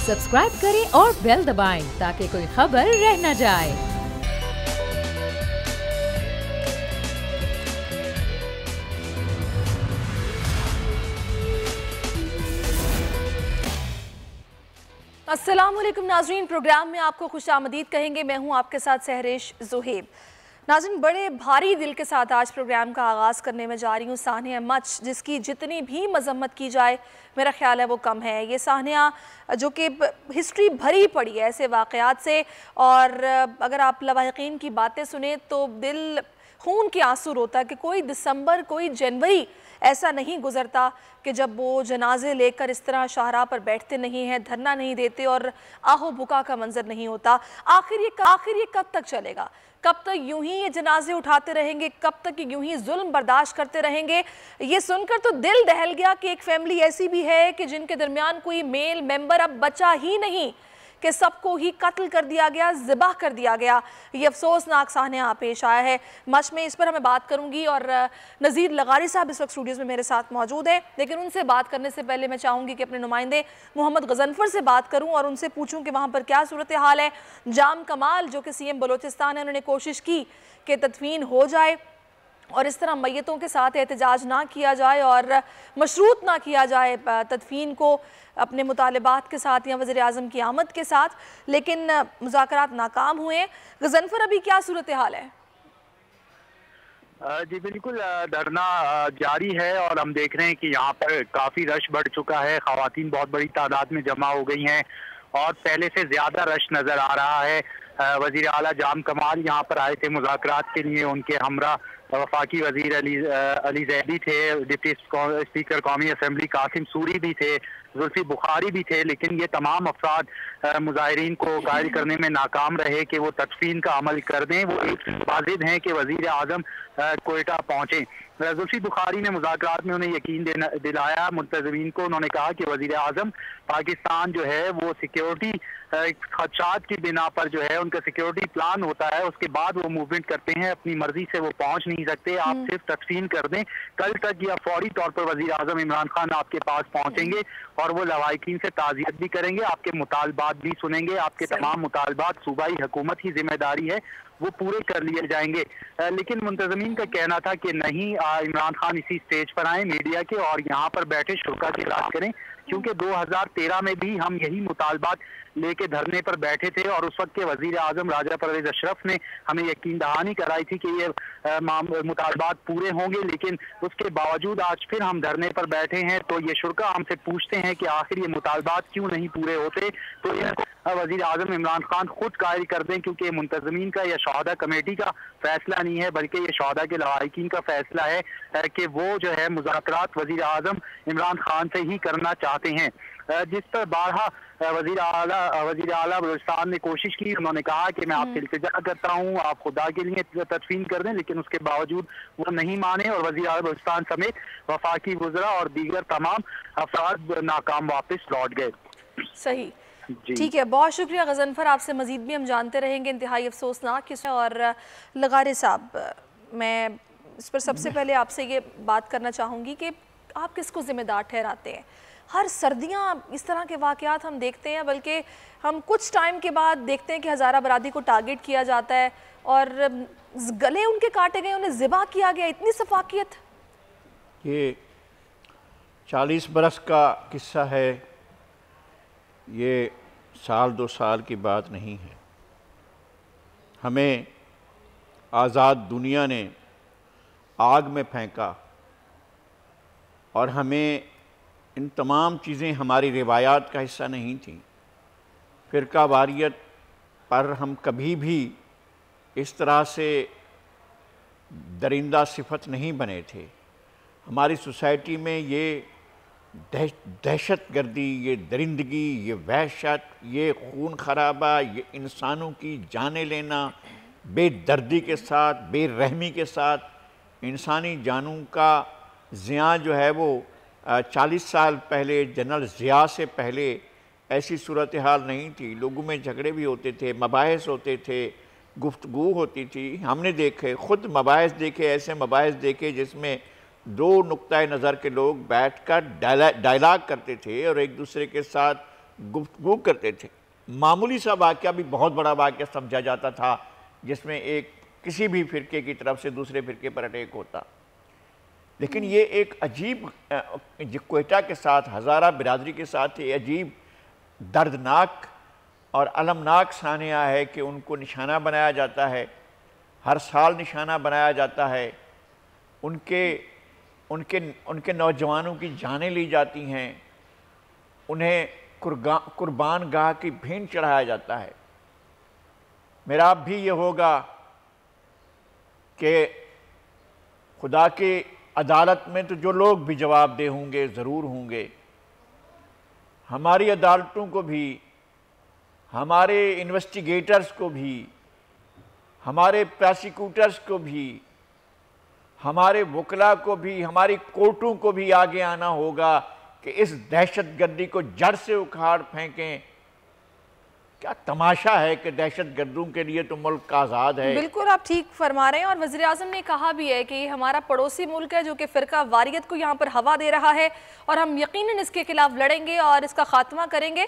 Subscribe करें और bell दबाएं ताकि कोई खबर रह न जाए। अस्सलामुअलैकुम नाज़रीन, प्रोग्राम में आपको खुशामदीद कहेंगे। मैं हूं आपके साथ सहरेश ज़ुहैब। नाज़रीन, बड़े भारी दिल के साथ आज प्रोग्राम का आगाज़ करने में जा रही हूँ। साहनिया मच, जिसकी जितनी भी मजम्मत की जाए मेरा ख्याल है वो कम है। ये साहनिया जो कि हिस्ट्री भरी पड़ी है ऐसे वाक़यात से, और अगर आप लवाहिकीन की बातें सुने तो दिल खून के आंसू रोता कि कोई दिसंबर, कोई जनवरी ऐसा नहीं गुजरता कि जब वो जनाजे लेकर इस तरह शाहराह पर बैठते नहीं हैं, धरना नहीं देते और आहो बुका का मंजर नहीं होता। आखिर ये कब तक चलेगा? कब तक यूं ही ये जनाजे उठाते रहेंगे? कब तक यूं ही जुल्म बर्दाश्त करते रहेंगे? ये सुनकर तो दिल दहल गया कि एक फैमिली ऐसी भी है कि जिनके दरमियान कोई मेल मेंबर अब बचा ही नहीं, कि सबको ही कत्ल कर दिया गया, ज़िबा कर दिया गया। ये अफसोसनाक साहनिया पेश आया है मच में। इस पर हमें बात करूंगी और नज़ीर लगारी साहब इस वक्त स्टूडियोज़ में मेरे साथ मौजूद हैं। लेकिन उनसे बात करने से पहले मैं चाहूँगी कि अपने नुमाइंदे मोहम्मद गजनफर से बात करूँ और उनसे पूछूँ कि वहाँ पर क्या सूरत हाल है। जाम कमाल जो कि CM बलोचिस्तान है, उन्होंने कोशिश की कि तदफीन हो जाए और इस तरह मैयतों के साथ एहतजाज ना किया जाए और मशरूत ना किया जाए तदफीन को अपने मुतालिबात के साथ या वज़ीर आज़म की आमद के साथ, लेकिन मुज़ाकरात नाकाम हुए। गजनफर, अभी क्या सूरत हाल है? जी बिल्कुल, धरना जारी है और हम देख रहे हैं कि यहाँ पर काफ़ी रश बढ़ चुका है। ख़वातीन बहुत बड़ी तादाद में जमा हो गई हैं और पहले से ज़्यादा रश नज़र आ रहा है। वज़ीर आला जाम कमाल यहाँ पर आए थे मुज़ाकरात के लिए। उनके हमरा वफाकी वज़ीर अली ज़ैदी थे, डिप्टी स्पीकर कौमी असम्बली कासिम सूरी भी थे, जुल्फी बुखारी भी थे। लेकिन ये तमाम अफराद मुजाहिरीन को कायल करने में नाकाम रहे कि वो तदफीन का अमल कर दें। वो एक वाजिद हैं कि वज़ीर आज़म कोयटा पहुँचें। जुल्फी बुखारी ने मुज़ाकरात में उन्हें यकीन दिलाया मुंतज़मीन को। उन्होंने कहा कि वज़ीर आज़म पाकिस्तान जो है वो सिक्योरिटी खदशात की बिना पर जो है उनका सिक्योरिटी प्लान होता है, उसके बाद वो मूवमेंट करते हैं। अपनी मर्जी से वो पहुंच नहीं सकते। आप सिर्फ तदफीन कर दें। कल तक या फौरी तौर पर वज़ीर आज़म इमरान खान आपके पास पहुंचेंगे और वो लवाहिकीन से ताज़ियत भी करेंगे, आपके मुतालबात भी सुनेंगे। आपके तमाम मुतालबात सूबाई हुकूमत की जिम्मेदारी है, वो पूरे कर लिए जाएंगे। लेकिन मुंतज़मीन का कहना था कि नहीं, इमरान खान इसी स्टेज पर आए मीडिया के और यहाँ पर बैठे शुरा की बात करें, क्योंकि 2013 में भी हम यही मुतालबात लेके धरने पर बैठे थे और उस वक्त के वज़ीर आज़म राजा परवेज़ अशरफ ने हमें यकीन दहानी कराई थी कि ये मुतालबात पूरे होंगे। लेकिन उसके बावजूद आज फिर हम धरने पर बैठे हैं। तो ये शुरा हमसे पूछते हैं कि आखिर ये मुतालबात क्यों नहीं पूरे होते। तो ये वज़ीर आज़म इमरान खान खुद कायल कर दें, क्योंकि मुंतज़मीन का या शहादा कमेटी का फैसला नहीं है, बल्कि ये शहादा के लवाहिकीन का फैसला है कि वो जो है मुज़ाकरात वज़ीर आज़म इमरान खान से ही करना चाहते हैं। जिस पर बारहा वज़ीर आला बलूचिस्तान ने कोशिश की। उन्होंने कहा कि मैं आपसे इल्तिजा करता हूँ, आप खुदा के लिए तदफीन कर दें, लेकिन उसके बावजूद वो नहीं माने और वज़ीर आला बलूचिस्तान समेत वफाकी वज़रा और दीगर तमाम अफराद नाकाम वापस लौट गए। सही, ठीक है, बहुत शुक्रिया गजनफर। आपसे मजीद भी हम जानते रहेंगे। इंतहाई अफसोसनाक किस्सा। और लगारे साहब, मैं इस पर सबसे पहले आपसे ये बात करना चाहूँगी कि आप किसको ज़िम्मेदार ठहराते हैं? हर सर्दियाँ इस तरह के वाक़यात हम देखते हैं, बल्कि हम कुछ टाइम के बाद देखते हैं कि हज़ारा बरादरी को टारगेट किया जाता है और गले उनके काटे गए, उन्हें ज़िबा किया गया। इतनी सफाकियत। ये 40 बरस का किस्सा है, ये साल 2 साल की बात नहीं है। हमें आज़ाद दुनिया ने आग में फेंका और हमें इन तमाम चीज़ें हमारी रिवायात का हिस्सा नहीं थी। फ़िरका वारियत पर हम कभी भी इस तरह से दरिंदा सिफत नहीं बने थे। हमारी सोसाइटी में ये दहशत गर्दी, ये दरिंदगी, ये वहशत, ये खून खराबा, ये इंसानों की जानें लेना बेदर्दी के साथ, बेरहमी के साथ, इंसानी जानों का ज़िया जो है वो 40 साल पहले, जनरल ज़िया से पहले ऐसी सूरत हाल नहीं थी। लोगों में झगड़े भी होते थे, मबाहिस होते थे, गुफ्तगू होती थी। हमने देखे, ख़ुद मबाहिस देखे, ऐसे मबाहिस देखे जिसमें 2 नुक्ता नज़र के लोग बैठ कर डायलाग करते थे और एक दूसरे के साथ गुफ्तगू करते थे। मामूली सा वाक़या भी बहुत बड़ा वाक़या समझा जाता था, जिसमें एक किसी भी फ़िरके की तरफ से दूसरे फ़िरके पर अटैक होता। लेकिन ये एक अजीब क्वेटा के साथ, हज़ारा बिरादरी के साथ ये अजीब दर्दनाक और अलमनाक सानिया है कि उनको निशाना बनाया जाता है, हर साल निशाना बनाया जाता है। उनके नौजवानों की जानें ली जाती हैं, उन्हें कुर्बान गाह की भेंट चढ़ाया जाता है। मेरा अब भी ये होगा कि खुदा की अदालत में तो जो लोग भी जवाबदेह होंगे ज़रूर होंगे। हमारी अदालतों को भी, हमारे इन्वेस्टिगेटर्स को भी, हमारे प्रोसिक्यूटर्स को भी, हमारे वकला को भी, हमारी कोर्टों को भी आगे आना होगा कि इस दहशतगर्दी को जड़ से उखाड़ फेंकें। क्या तमाशा है कि दहशतगर्दों के लिए तो मुल्क आज़ाद है। बिल्कुल आप ठीक फरमा रहे हैं, और वज़ीर आज़म ने कहा भी है कि ये हमारा पड़ोसी मुल्क है जो कि फ़िरका वारियत को यहाँ पर हवा दे रहा है, और हम यकीनन इसके खिलाफ लड़ेंगे और इसका खात्मा करेंगे।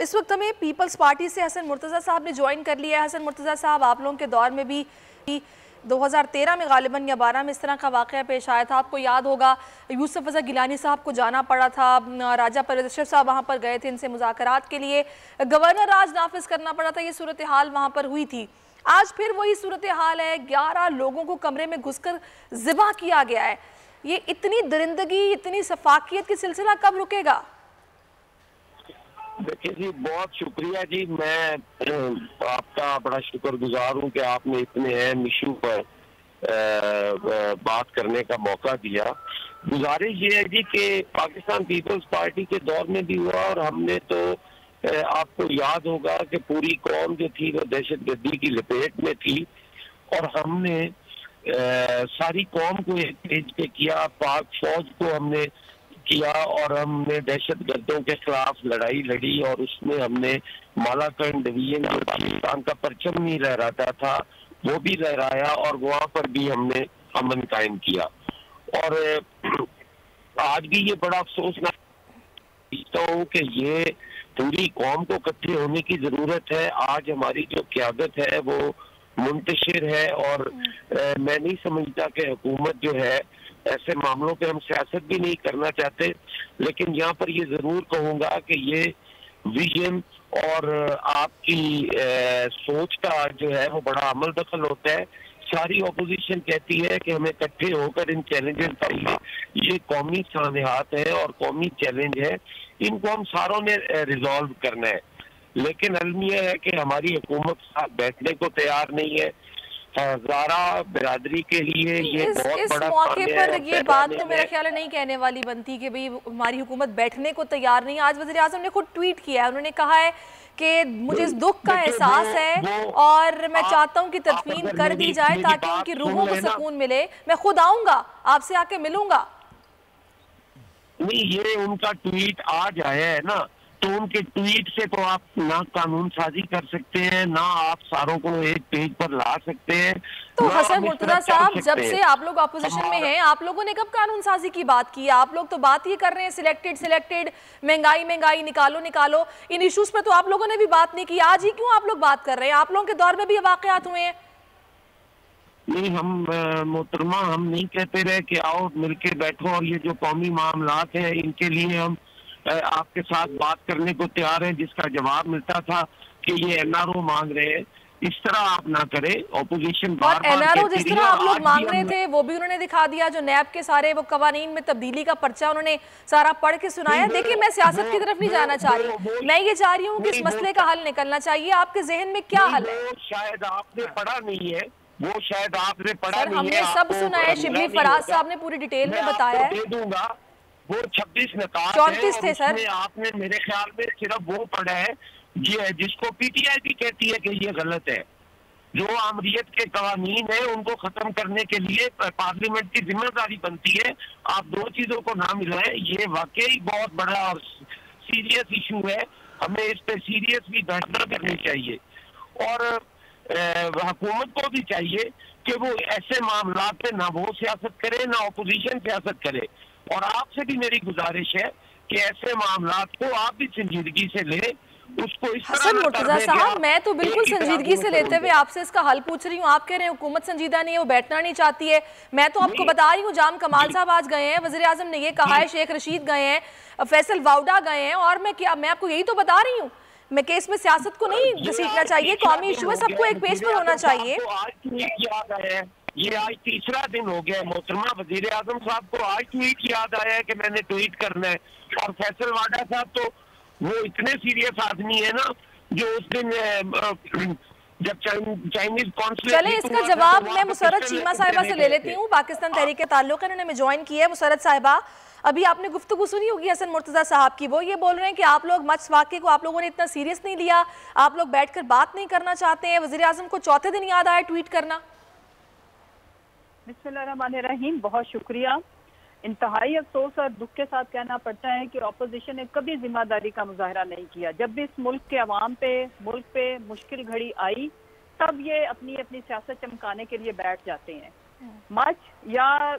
इस वक्त हमें पीपल्स पार्टी से हसन मुर्तज़ा साहब ने ज्वाइन कर लिया है। हसन मुर्तज़ा साहब, आप लोगों के दौर में भी 2013 में गालिबन या 12 में इस तरह का वाक़या पेश आया था। आपको याद होगा यूसुफ रज़ा गिलानी साहब को जाना पड़ा था, राजा परवेज़ अशरफ साहब वहाँ पर गए थे इनसे मुज़ाकरात के लिए, गवर्नर राज नाफिज करना पड़ा था, ये सूरत हाल वहाँ पर हुई थी। आज फिर वही सूरत हाल है, 11 लोगों को कमरे में घुसकर ज़िबा किया गया है। ये इतनी दरिंदगी, इतनी सफाकियत की सिलसिला कब रुकेगा? देखिए जी, बहुत शुक्रिया जी। मैं आपका बड़ा शुक्रगुजार हूँ कि आपने इतने अहम इशू पर बात करने का मौका दिया। गुजारिश ये है जी कि पाकिस्तान पीपल्स पार्टी के दौर में भी हुआ, और हमने तो आपको याद होगा कि पूरी कौम जो थी वो दहशतगर्दी की लपेट में थी, और हमने सारी कौम को एक पेज पे किया, पाक फौज को हमने किया, और हमने दहशतगर्दों के खिलाफ लड़ाई लड़ी, और उसमें हमने मालाकंड डिवीजन में पाकिस्तान का परचम नहीं लहराता था वो भी लहराया, और वहाँ पर भी हमने अमन कायम किया। और आज भी ये बड़ा अफसोसनाक हूँ कि ये पूरी कौम को इकट्ठे होने की जरूरत है। आज हमारी जो क़यादत है वो मुंतशिर है, और मैं नहीं समझता कि हुकूमत जो है, ऐसे मामलों पे हम सियासत भी नहीं करना चाहते, लेकिन यहाँ पर ये जरूर कहूँगा कि ये विजन और आपकी सोच का जो है वो बड़ा अमल दखल होता है। सारी ऑपोजिशन कहती है कि हमें इकट्ठे होकर इन चैलेंजेस का, ये कौमी सानिहात है और कौमी चैलेंज है, इनको हम सारों ने रिजॉल्व करना है। लेकिन अलमिया है कि हमारी हुकूमत साथ बैठने को तैयार नहीं है। हज़ारा बिरादरी के लिए ये बहुत बड़ा मौके पर ये बात तो मेरा ख्याल है नहीं कहने वाली बनती कि भाई हमारी हुकूमत बैठने को तैयार नहीं। आज वज़ीर आज़म ने खुद ट्वीट किया है, उन्होंने कहा है कि मुझे इस दुख का एहसास है और मैं चाहता हूं कि तदफीन कर दी जाए ताकि उनकी रूहों को सुकून मिले। मैं खुद आऊंगा, आपसे आके मिलूंगा। नहीं, ये उनका ट्वीट आज आया है ना, तो उनके ट्वीट से तो आप ना कानून साजी कर सकते हैं, ना आप सारों को एक पेज पर ला सकते हैं। तो हसन मुर्तजा साहब, जब से आप लोग अपोजिशन में हैं, आप लोगों ने कब कानून साजी की बात की? आप लोग तो बात ये कर रहे हैं सिलेक्टेड, महंगाई निकालो। इन इश्यूज पर तो आप लोगों ने भी बात नहीं की। आज ही क्यों आप लोग बात कर रहे हैं? आप लोगों के दौर में भी ये वाकयात हुए हैं। नहीं, हम मोहतरमा हम नहीं कहते रहे कि आओ मिलके बैठो और ये जो कौमी मामलात हैं इनके लिए हम आपके साथ बात करने को तैयार हैं, जिसका जवाब मिलता था कि ये एनआरओ मांग रहे हैं। इस तरह आप ना करें, ऑपोजिशन और एनआरओ जिस तरह आप लोग मांग रहे थे वो भी उन्होंने दिखा दिया। जो नैब के सारे वो कवानीन में तब्दीली का पर्चा उन्होंने सारा पढ़ के सुनाया। देखिए, मैं सियासत की तरफ नहीं जाना चाह रही, मैं ये चाह रही हूँ कि इस मसले का हल निकलना चाहिए। आपके जहन में क्या हल है? शायद आपने पढ़ा नहीं है, वो शायद आपने पढ़ा नहीं है। हमने सब सुना है, शिबली फराज साहब ने पूरी डिटेल में बताया है। दे दूंगा, वो 26 नकात 34 थे सर। आपने मेरे ख्याल में सिर्फ वो पढ़ा है जिसको पीटीआई भी कहती है कि ये गलत है। जो आमरीत के कवानीन है उनको खत्म करने के लिए पार्लियामेंट की जिम्मेदारी बनती है। आप दो चीजों को ना मिलाएं, ये वाकई बहुत बड़ा और सीरियस इशू है। हमें इस पे सीरियस भी बहस करनी चाहिए, और हुकूमत को भी चाहिए कि वो ऐसे मामलात पे ना वो सियासत करे ना अपोजिशन सियासत करे। और आपसे भी मेरी गुजारिश है कि ऐसे मामला को आप भी संजीदगी से ले, उसको इस तरह हसन मुर्तजा साहब, मैं तो बिल्कुल संजीदगी से लेते हुए आपसे इसका हल पूछ रही हूँ। आप कह रहे हैं हुकूमत संजीदा नहीं है, वो बैठना नहीं चाहती है। मैं तो आपको बता रही हूँ, जाम कमाल साहब आज गए हैं, वज़ीर आज़म ने ये कहा है, शेख रशीद गए हैं, फैसल वाउडा गए हैं, और मैं आपको यही तो बता रही हूँ। मैं केस में सियासत को नहीं घसीटना चाहिए, कौमी इशू है, सबको एक पेज पर होना चाहिए। ये आज तीसरा दिन हो गया है मोहतरमा वजीर आजम साहब को आज ट्वीट याद आया है कि मैंने ट्वीट करना है। और फैसल वाडा साहब तो वो इतने सीरियस आदमी है ना, जो उस दिन जब चाइनीज कॉन्सुलेट, चले इसका जवाब मैं मुसरत चीमा साहिबा से ले लेती हूँ। पाकिस्तान तहरीक ताल्लुक़ इन्होंने में ज्वाइन किया है। मुसरत साहिबा, अभी आपने गुफ्तगू सुनी होगी हसन मुर्तजा साहब की, वो ये बोल रहे हैं कि आप लोग मच वाक़े को आप लोगों ने इतना सीरियस नहीं लिया, आप लोग बैठकर बात नहीं करना चाहते हैं। वज़ीर आज़म को चौथे दिन याद आया ट्वीट करना। बिस्मिल्लाहिर्रहमानिर्रहीम, बहुत शुक्रिया। इंतहाई अफसोस और दुख के साथ कहना पड़ता है कि अपोजिशन ने कभी जिम्मेदारी का मुजाहरा नहीं किया। जब भी इस मुल्क के अवाम पे, मुल्क पे मुश्किल घड़ी आई, तब ये अपनी अपनी सियासत चमकाने के लिए बैठ जाते हैं। मच या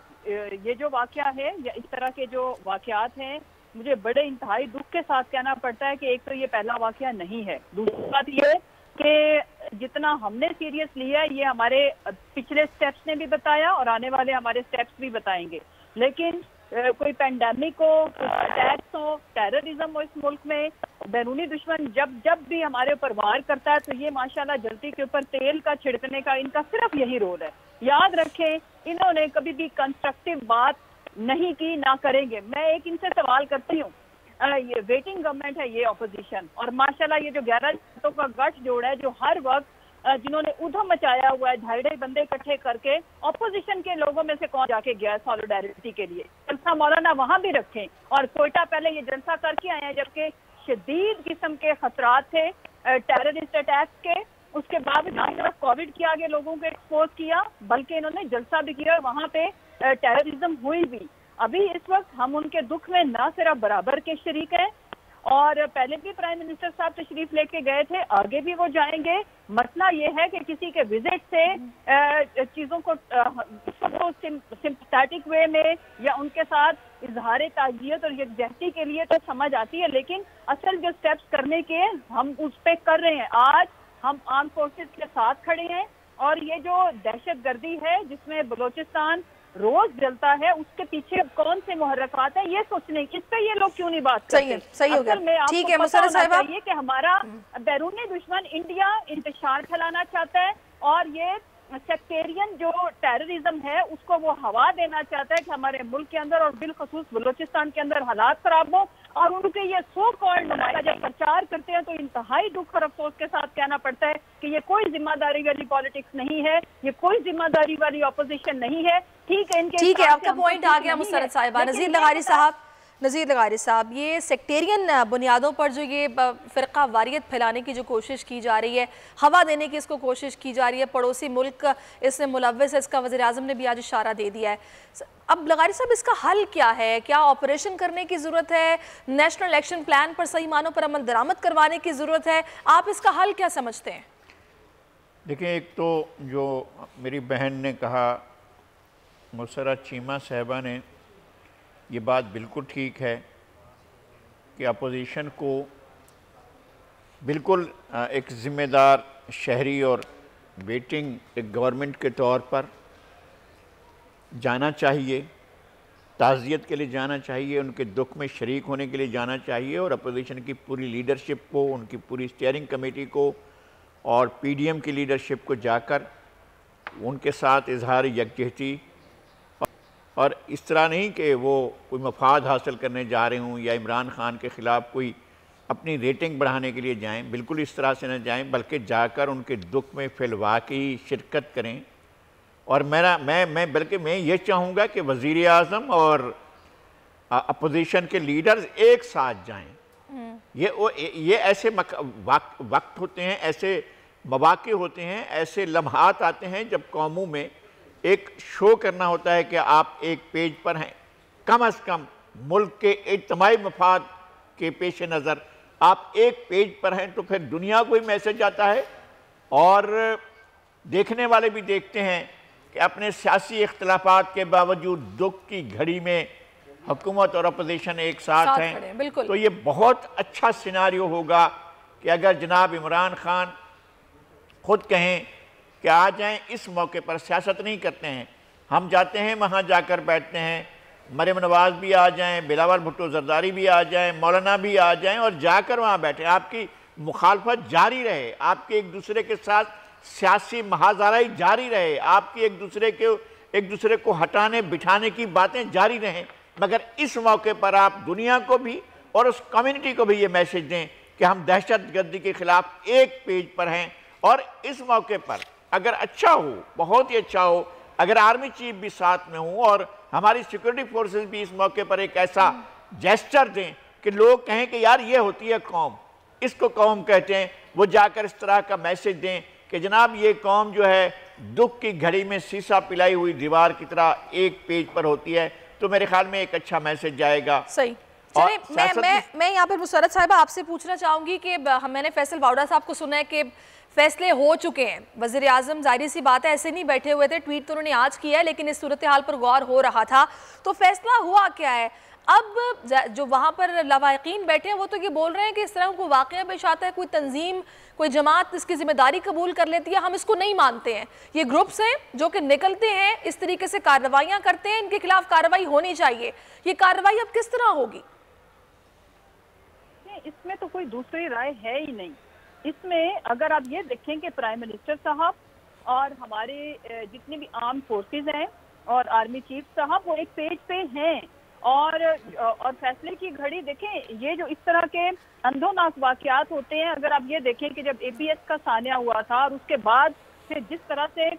ये जो वाकया है या इस तरह के जो वाकयात हैं, मुझे बड़े इंतहाई दुख के साथ कहना पड़ता है कि एक तो ये पहला वाकया नहीं है। दूसरी बात ये कि जितना हमने सीरियस लिया है, ये हमारे पिछले स्टेप्स ने भी बताया और आने वाले हमारे स्टेप्स भी बताएंगे। लेकिन कोई पैंडेमिक हो, अटैक्स हो, टेररिज्म हो इस मुल्क में, बैरूनी दुश्मन जब भी हमारे ऊपर वार करता है, तो ये माशाल्लाह जल्दी के ऊपर तेल का छिड़कने का इनका सिर्फ यही रोल है। याद रखें, इन्होंने कभी भी कंस्ट्रक्टिव बात नहीं की, ना करेंगे। मैं एक इनसे सवाल करती हूँ, ये वेटिंग गवर्नमेंट है ये ऑपोजिशन, और माशाल्लाह ये जो 11 का गठजोड़ है, जो हर वक्त जिन्होंने उधम मचाया हुआ है, 2.5 बंदे इकट्ठे करके, ऑपोजिशन के लोगों में से कौन जाके गया सॉलिडारिटी के लिए? जलसा मौलाना वहां भी रखें, और कोयटा पहले ये जलसा करके आए हैं जबकि शदीद किस्म के खतरात थे टेररिस्ट अटैक्स के। उसके बाद ना सिर्फ कोविड के आगे लोगों को एक्सपोज किया, बल्कि इन्होंने जलसा भी किया और वहां पे टेररिज्म हुई भी। अभी इस वक्त हम उनके दुख में ना सिर्फ बराबर के शरीक हैं, और पहले भी प्राइम मिनिस्टर साहब तशरीफ लेके गए थे, आगे भी वो जाएंगे। मसला ये है कि किसी के विजिट से चीजों को सिंपैथेटिक वे में या उनके साथ इजहार ताजियत और यकजहती के लिए तो समझ आती है, लेकिन असल जो स्टेप्स करने के हम उस पर कर रहे हैं। आज हम आर्म फोर्सेस के साथ खड़े हैं, और ये जो दहशतगर्दी है जिसमें बलोचिस्तान रोज जलता है, उसके पीछे कौन से मुहर्रकात है, ये सोचने इस पे ये लोग क्यों नहीं बात करते? सही हो गया। ठीक है मुसर्रत साहिबा, ये कि हमारा बैरूनी दुश्मन इंडिया इंतशार फैलाना चाहता है, और ये सेक्टेरियन जो टेररिज्म है उसको वो हवा देना चाहता है कि हमारे मुल्क के अंदर और बिलखसूस बलूचिस्तान के अंदर हालात खराब हो। और उनके ये सो कॉल्ड नुमाइंदा जब प्रचार करते हैं, तो इंतहाई दुख और अफसोस के साथ कहना पड़ता है कि ये कोई जिम्मेदारी वाली पॉलिटिक्स नहीं है, ये कोई जिम्मेदारी वाली ऑपोजिशन नहीं है। ठीक है, आपका पॉइंट आ गया मुसर्रत साहिबा। नज़ीर लगारी साहब, ये सेक्टेरियन बुनियादों पर जो ये फ़िरका वारियत फैलाने की जो कोशिश की जा रही है, हवा देने की इसको कोशिश की जा रही है, पड़ोसी मुल्क इसमें मुलव्वस है, इसका वज़ीर आज़म ने भी आज इशारा दे दिया है। अब लगारी साहब, इसका हल क्या है? क्या ऑपरेशन करने की ज़रूरत है? नेशनल एक्शन प्लान पर सही मानों पर अमल दरामद करवाने की ज़रूरत है? आप इसका हल क्या समझते हैं? देखिए, एक तो जो मेरी बहन ने कहा, मुसर्रत चीमा साहिबा ने, ये बात बिल्कुल ठीक है कि अपोजिशन को बिल्कुल एक ज़िम्मेदार शहरी और वेटिंग एक गवर्नमेंट के तौर पर जाना चाहिए, ताज़ियत के लिए जाना चाहिए, उनके दुख में शरीक होने के लिए जाना चाहिए, और अपोजिशन की पूरी लीडरशिप को, उनकी पूरी स्टीयरिंग कमेटी को और पीडीएम की लीडरशिप को जाकर उनके साथ इजहार यकजहती, और इस तरह नहीं कि वो कोई मफाद हासिल करने जा रहे हों या इमरान खान के ख़िलाफ़ कोई अपनी रेटिंग बढ़ाने के लिए जाएं, बिल्कुल इस तरह से न जाएं, बल्कि जाकर उनके दुख में फिलवाक़ई शिरकत करें। और बल्कि मैं ये चाहूँगा कि वज़ीर आज़म और अपोजिशन के लीडर्स एक साथ जाएं। ये ऐसे वक्त होते हैं, ऐसे मौक़े होते हैं, ऐसे लम्हात आते हैं जब कौमों में एक शो करना होता है कि आप एक पेज पर हैं। कम अज़ कम मुल्क के इज्तिमाई मफाद के पेश नज़र आप एक पेज पर हैं, तो फिर दुनिया को ही मैसेज आता है, और देखने वाले भी देखते हैं कि अपने सियासी इख्तिलाफात के बावजूद दुख की घड़ी में हुकूमत और अपोजिशन एक साथ हैं, बिल्कुल। तो ये बहुत अच्छा सिनारियो होगा कि अगर जनाब इमरान खान खुद कहें कि आ जाएं, इस मौके पर सियासत नहीं करते हैं, हम जाते हैं वहाँ जाकर बैठते हैं, मरियम नवाज़ भी आ जाएं, बिलावल भुट्टो जरदारी भी आ जाएं, मौलाना भी आ जाएं और जाकर वहाँ बैठें, आपकी मुखालफत जारी रहे, आपके एक दूसरे के साथ सियासी महाजाराई जारी रहे, आपकी एक दूसरे को हटाने बिठाने की बातें जारी रहें, मगर इस मौके पर आप दुनिया को भी और उस कम्युनिटी को भी ये मैसेज दें कि हम दहशतगर्दी के खिलाफ एक पेज पर हैं। और इस मौके पर अगर अच्छा हो, बहुत ही अच्छा हो, अगर आर्मी चीफ भी साथ में हो और हमारी सिक्योरिटी फोर्सेस भी इस मौके पर एक ऐसा जेस्चर दें कि लोग कहें कि यार ये होती है कौम, इसको कौम कहते हैं, वो जाकर इस तरह का मैसेज दें कि जनाब ये कौम जो है दुख की घड़ी में शीशा पिलाई हुई दीवार की तरह एक पेज पर होती है, तो मेरे ख्याल में एक अच्छा मैसेज जाएगा। सही। चलिए मैं यहाँ पर मुसरत साहिबा आपसे पूछना चाहूँगी कि मैंने फैसल बावड़ा साहब को सुना है कि फैसले हो चुके हैं, वज़ीर आज़म जाहिर सी बात है ऐसे नहीं बैठे हुए थे, ट्वीट तो उन्होंने आज किया है, लेकिन इस सूरत हाल पर गौर हो रहा था, तो फैसला हुआ क्या है? अब जो वहाँ पर लवाहिकीन बैठे हैं वो तो ये बोल रहे हैं कि इस तरह को वाक़या पेश आता है, कोई तंजीम कोई जमात इसकी जिम्मेदारी कबूल कर लेती है, हम इसको नहीं मानते हैं, ये ग्रुप्स हैं जो कि निकलते हैं इस तरीके से कार्रवाइयाँ करते हैं, इनके खिलाफ कार्रवाई होनी चाहिए, ये कार्रवाई अब किस तरह होगी? इसमें तो कोई दूसरी राय है ही नहीं। इसमें अगर आप ये देखें कि प्राइम मिनिस्टर साहब और हमारे जितनी भी आर्म फोर्सेस हैं और आर्मी चीफ साहब वो एक पेज पे हैं और फैसले की घड़ी देखें, ये जो इस तरह के अंधोनाक वाकयात होते हैं, अगर आप ये देखें कि जब APS का सानिया हुआ था और उसके बाद फिर जिस तरह से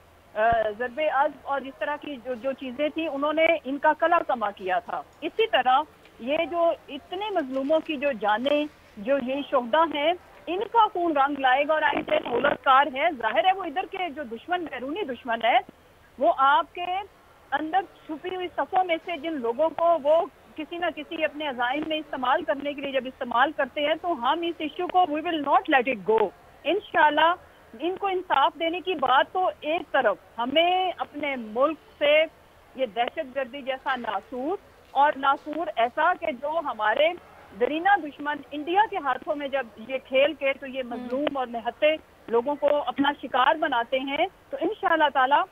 ज़रबे अज़्म और जिस तरह की जो चीज़ें थी उन्होंने इनका कला कमा किया था, इसी तरह ये जो इतने मजलूमों की जो जानें, जो ये शोहदा हैं, इनका खून रंग लाएगा और आईन होलकार है, जाहिर है वो इधर के जो दुश्मन बैरूनी दुश्मन है वो आपके अंदर छुपी हुई सफ़ों में से जिन लोगों को वो किसी ना किसी अपने अज़ाइम में इस्तेमाल करने के लिए जब इस्तेमाल करते हैं, तो हम इस इश्यू को we will not let it go. इंशाल्लाह इनको इंसाफ देने की बात तो एक तरफ, हमें अपने मुल्क से ये दहशतगर्दी जैसा नासूर ऐसा कि जो हमारे दरीना दुश्मन इंडिया के हाथों में जब ये खेल के तो ये मजलूम और निहत्ते लोगों को अपना शिकार बनाते हैं, तो इंशाअल्लाह ताला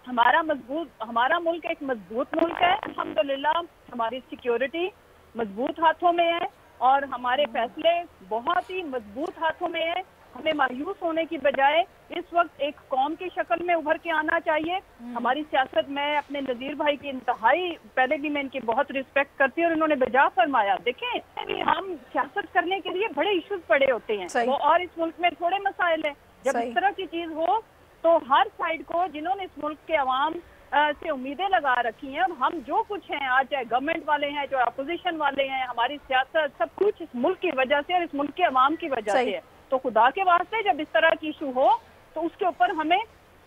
हमारा मुल्क एक मजबूत मुल्क है। अल्हम्दुलिल्लाह हमारी सिक्योरिटी मजबूत हाथों में है और हमारे फैसले बहुत ही मजबूत हाथों में है। हमें मायूस होने की बजाय इस वक्त एक कौम की शक्ल में उभर के आना चाहिए। हमारी सियासत, मैं अपने नज़ीर भाई की इंतहाई, पहले भी मैं इनकी बहुत रिस्पेक्ट करती हूँ और इन्होंने बजा फरमाया, देखें हम सियासत करने के लिए बड़े इश्यूज पड़े होते हैं वो, और इस मुल्क में थोड़े मसाइल है। जब इस तरह की चीज हो तो हर साइड को जिन्होंने इस मुल्क के अवाम से उम्मीदें लगा रखी हैं, और हम जो कुछ हैं आज, चाहे गवर्नमेंट वाले हैं, जो अपोजिशन वाले हैं, हमारी सियासत सब कुछ इस मुल्क की वजह से और इस मुल्क के अवाम की वजह से है। तो खुदा के वास्ते जब इस तरह की इशू हो तो उसके ऊपर हमें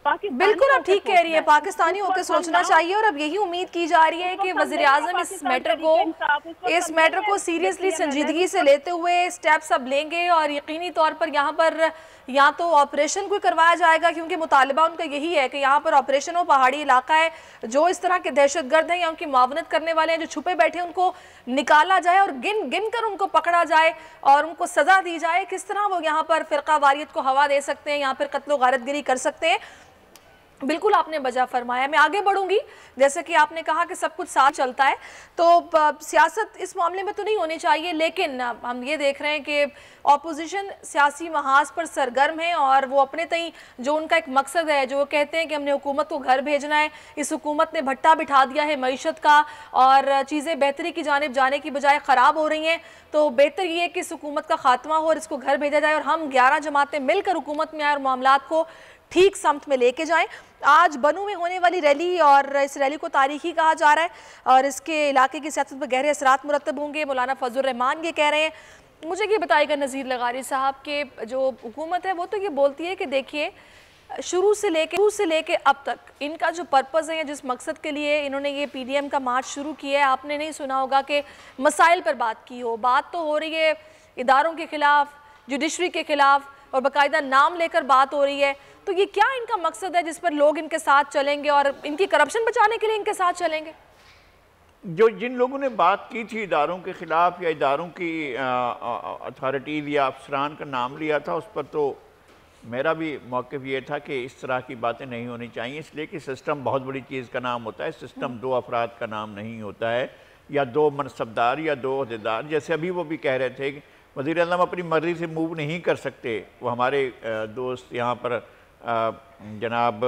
बिल्कुल आप ठीक कह रही है, पाकिस्तानी होकर सोचना चाहिए। और अब यही उम्मीद की जा रही है कि वज़ीर आज़म इस मैटर को सीरियसली संजीदगी से लेते हुए स्टेप्स अब लेंगे और यकीनी तौर पर यहाँ पर या तो ऑपरेशन कोई करवाया जाएगा, क्योंकि मुतालबा उनका यही है कि यहाँ पर ऑपरेशन हो, पहाड़ी इलाका है, जो इस तरह के दहशतगर्द हैं या उनकी मुआवनत करने वाले हैं जो छुपे बैठे, उनको निकाला जाए और गिन कर उनको पकड़ा जाए और उनको सज़ा दी जाए। किस तरह वो यहाँ पर फ़िरका वारियत को हवा दे सकते हैं, यहाँ पर कत्ल गारतगिरी कर सकते हैं। बिल्कुल आपने बजा फरमाया। मैं आगे बढ़ूंगी, जैसे कि आपने कहा कि सब कुछ साथ चलता है, तो सियासत इस मामले में तो नहीं होनी चाहिए, लेकिन हम ये देख रहे हैं कि ऑपोजिशन सियासी महाज पर सरगर्म है और वो अपने तई जो उनका एक मकसद है, जो वो कहते हैं कि हमने हुकूमत को घर भेजना है, इस हुकूमत ने भट्टा बिठा दिया है मईशत का और चीज़ें बेहतरी की जानिब जाने की बजाय ख़राब हो रही हैं, तो बेहतर ये है कि इस हुकूमत का खात्मा हो और इसको घर भेजा जाए और हम 11 जमातें मिलकर हुकूमत में आए और मामलात को ठीक समत में लेके जाएं। आज बनू में होने वाली रैली, और इस रैली को तारीखी कहा जा रहा है और इसके इलाके की सियासत पर गहरे असरात मुरतब होंगे। मौलाना फजल रहमान ये कह रहे हैं। मुझे ये बताइएगा नज़ीर लगारी साहब के जो हुकूमत है वो तो ये बोलती है कि देखिए शुरू से लेके अब तक इनका जो पर्पज़ है, जिस मकसद के लिए इन्होंने ये PDM का मार्च शुरू किया है, आपने नहीं सुना होगा कि मसाइल पर बात की हो। बात तो हो रही है इदारों के ख़िलाफ़, जुडिशरी के ख़िलाफ़, और बाकायदा नाम लेकर बात हो रही है। तो ये क्या इनका मकसद है जिस पर लोग इनके साथ चलेंगे और इनकी करप्शन बचाने के लिए इनके साथ चलेंगे? जो जिन लोगों ने बात की थी इदारों के ख़िलाफ़ या इदारों की अथॉरिटीज़ या अफसरान का नाम लिया था, उस पर तो मेरा भी मौक़िफ़ ये था कि इस तरह की बातें नहीं होनी चाहिए, इसलिए कि सिस्टम बहुत बड़ी चीज़ का नाम होता है। सिस्टम दो अफराद का नाम नहीं होता है, या दो मनसबदार या दो अहदेदार। जैसे अभी वो भी कह रहे थे कि वज़ीर आज़म अपनी मर्ज़ी से मूव नहीं कर सकते। वो हमारे दोस्त यहाँ पर जनाब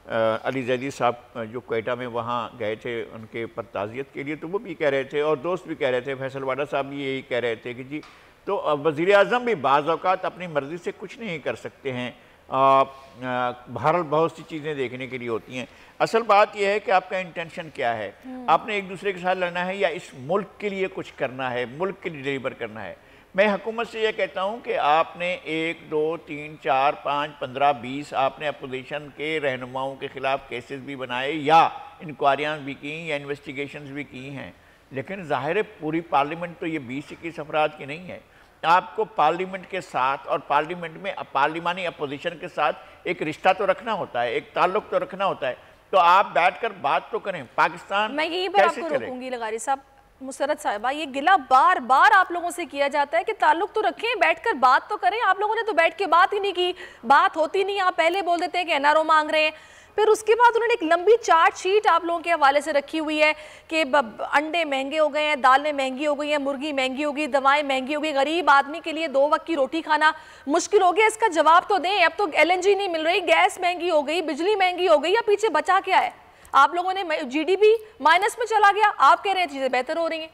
अली जैदी साहब जो क्वेटा में वहाँ गए थे उनके पर ताज़ियत के लिए, तो वो भी कह रहे थे और दोस्त भी कह रहे थे, फैसल वाडा साहब भी यही कह रहे थे कि जी तो वज़ीर आज़म भी बाज़ औक़ात अपनी मर्ज़ी से कुछ नहीं कर सकते हैं। बहरहाल बहुत सी चीज़ें देखने के लिए होती हैं। असल बात यह है कि आपका इंटेंशन क्या है, आपने एक दूसरे के साथ लड़ना है या इस मुल्क के लिए कुछ करना है, मुल्क के लिए डिलीवर करना है। मैं हुकूमत से यह कहता हूँ कि आपने 1, 2, 3, 4, 5, 15, 20 आपने अपोजिशन के रहनुमाओं के ख़िलाफ़ केसेस भी बनाए या इंक्वायरियाँ भी की या इन्वेस्टिगेशंस भी की हैं, लेकिन ज़ाहिर है पूरी पार्लियामेंट तो ये 20-21 अफराद की नहीं है। आपको पार्लियामेंट के साथ और पार्लियामेंट में पार्लिमानी अपोजिशन के साथ एक रिश्ता तो रखना होता है, एक ताल्लुक़ तो रखना होता है। तो आप बैठकर बात तो करें। पाकिस्तान मैं यहीं पर आपको रोकूंगी लगारी साहब। मुसरत साहिबा, ये गिला बार बार आप लोगों से किया जाता है कि ताल्लुक तो रखें, बैठकर बात तो करें। आप लोगों ने तो बैठ के बात ही नहीं की, बात होती नहीं। आप पहले बोल देते हैं कि एनआरओ मांग रहे हैं, फिर उसके बाद उन्होंने एक लंबी चार्ट शीट आप लोगों के हवाले से रखी हुई है कि अंडे महंगे हो गए हैं, दालें महंगी हो गई हैं, मुर्गी महंगी हो गई, दवाएं महंगी हो गई, गरीब आदमी के लिए 2 वक्त की रोटी खाना मुश्किल हो गया। इसका जवाब तो दें। अब तो एलएनजी नहीं मिल रही, गैस महंगी हो गई, बिजली महंगी हो गई, या पीछे बचा क्या है? आप लोगों ने जीडीपी माइनस में चला गया, आप कह रहे हैं चीजें बेहतर हो रही हैं।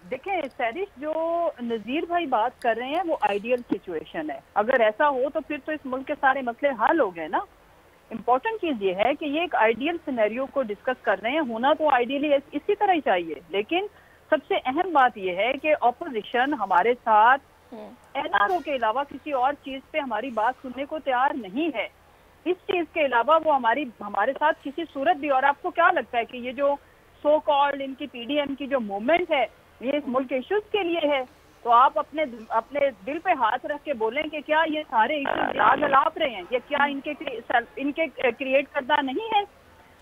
देखें सैरिश, जो नज़ीर भाई बात कर रहे हैं वो आइडियल सिचुएशन है। अगर ऐसा हो तो फिर तो इस मुल्क के सारे मसले हल हो गए ना। इम्पोर्टेंट चीज ये है कि ये एक आइडियल सिनेरियो को डिस्कस कर रहे हैं। होना तो आइडियली इसी तरह ही चाहिए, लेकिन सबसे अहम बात यह है कि ऑपोजिशन हमारे साथ एनआरओ के अलावा किसी और चीज पे हमारी बात सुनने को तैयार नहीं है। इस चीज के अलावा वो हमारे साथ किसी सूरत भी, और आपको क्या लगता है कि ये जो सो कॉल्ड इनकी पीडीएम की जो मूवमेंट है ये इस मुल्क के इश्यूज के लिए है? तो आप अपने दिल पे हाथ रख के बोलें कि क्या ये सारे इश्यूज याद अलाप रहे हैं, या क्या इनके क्रिएट करना नहीं है?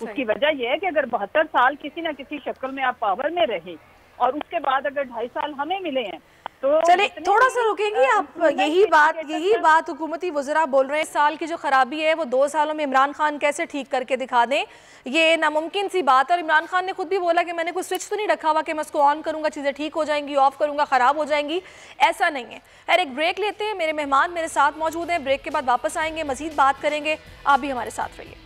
उसकी वजह यह है कि अगर 72 साल किसी न किसी शक्ल में आप पावर में रहे और उसके बाद अगर 2.5 साल हमें मिले हैं, तो चले थोड़ा सा रुकेंगे आप। यही बात हुकूमती वज़रा बोल रहे हैं। साल की जो खराबी है वो 2 सालों में इमरान खान कैसे ठीक करके दिखा दें, ये नामुमकिन सी बात है। और इमरान खान ने खुद भी बोला कि मैंने कोई स्विच तो नहीं रखा हुआ कि मैं उसको ऑन करूंगा चीज़ें ठीक हो जाएंगी, ऑफ करूंगा ख़राब हो जाएंगी, ऐसा नहीं है। खैर, एक ब्रेक लेते हैं। मेरे मेहमान मेरे साथ मौजूद हैं, ब्रेक के बाद वापस आएंगे, मज़ीद बात करेंगे। आप भी हमारे साथ रहिए।